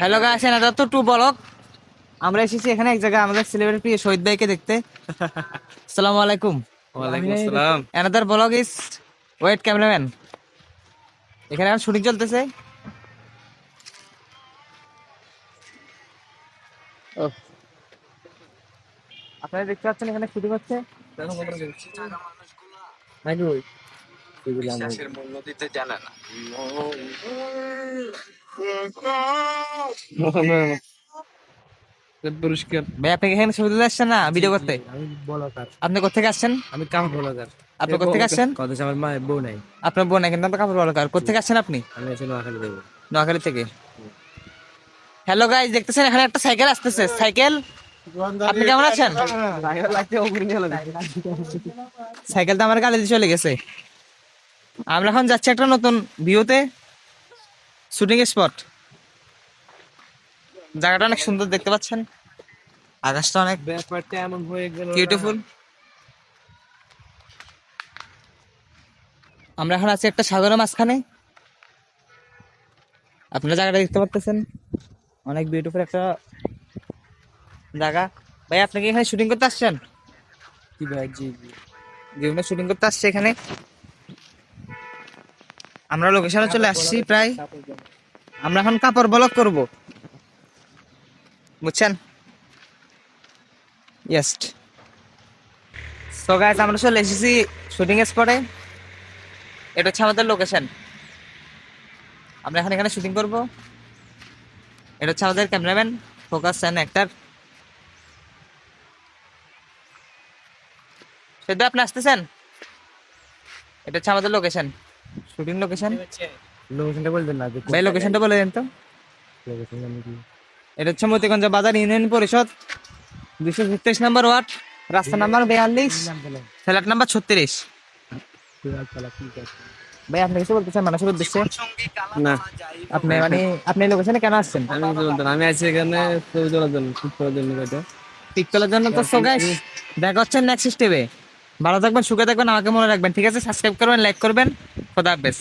Hello guys, এটা তো two blog. আমরা এসেছি এখানে এক জায়গায় আমাদের সেলিব্রিটি প্রিয় শহীদ ভাইকে দেখতে। আসসালামু আলাইকুম। ওয়ালাইকুম আসসালাম। Another vlog is with cameraman. এখানে এখন শুটিং চলতেছে। আপনারা দেখতে পাচ্ছেন এখানে শুটিং হচ্ছে। নাকি ওই বিশ্বাসের মূল্য দিতে জানে না। পুরস্কার ভাই, আপনি কি এখানে ছবি তুলতে আসছেন না ভিডিও করতে? আমি বলাকার, আপনি কোথেকে আসছেন? আমি কাপড় বলাকার। আপনি কোথেকে আসছেন? কথা আমার মায়ের বউ নাই, আপনার বোন, কিন্তু আপনার কাপড় বলাকার। কোথেকে আসছেন আপনি? আমি আছি নোয়াখালী দেবো। নোয়াখালী থেকে। হ্যালো গাইস, দেখতেছেন এখানে একটা সাইকেল আসতেছে। সাইকেল, আপনি কেমন আছেন? সাইকেলটা আমার গাড়িতে চলে গেছে। আমরা এখন যাচ্ছি একটা নতুন ভিউতে, শুটিং স্পট। জায়গাটা অনেক সুন্দর, দেখতে পাচ্ছেন আকাশটা অনেক ব্যাপারটা এমন হয়ে গেল, বিউটিফুল। আমরা এখন আছি একটা সাগরের মাঝখানে। আপনারা জায়গাটা দেখতে পাচ্ছেন, অনেক বিউটিফুল একটা জায়গা। ভাই, আপনি কি এখানে শুটিং করতে আসছেন? কি ভাই? জি বিভিন্ন শুটিং করতে আসছে এখানে। আমরা লোকেশনে চলে আসছি প্রায়। আমরা এখন কাপড় ব্লক করব, বুঝছেন? ইয়েস। সো গাইস, আমরা চলে এসেছি শুটিং স্পটে। এটা হচ্ছে আমাদের লোকেশন। আমরা এখানে শুটিং করব। এটা হচ্ছে আমাদের ক্যামেরাম্যান, ফোকাস অ্যান্ড অ্যাক্টর। সেটা আপনি আসতেছেন? এটা হচ্ছে আমাদের লোকেশন, শুটিং লোকেশন। লোকেশনটা বলবেন না? ভাই, লোকেশনটা বলে দেন তো। লোকেশন আমি কি এটা হচ্ছে মতিগঞ্জ বাজার ইউনিয়ন পরিষদ, 237 নম্বর ওয়ার্ড, রাস্তা নাম্বার 42, নাম বলেন? Flat number 36। ঠিক আছে। ভাই, আপনি কিছু বলতেছেন মানুষের উদ্দেশ্যে? না, আপনি লোকেশনে কেন আসছেন? আমি কিছু বলতে না। আমি আছি এখানে ছবি তোলার জন্য, শুট করার জন্য। কয়টা পিক তোলার জন্য। তো সো গাইস, দেখা হচ্ছে নেক্সট স্টেপে। ভালো থাকবেন, সুখে থাকবেন, আমাকে মনে রাখবেন, ঠিক আছে? সাবস্ক্রাইব করবেন, লাইক করবেন। খোদা হাফেজ।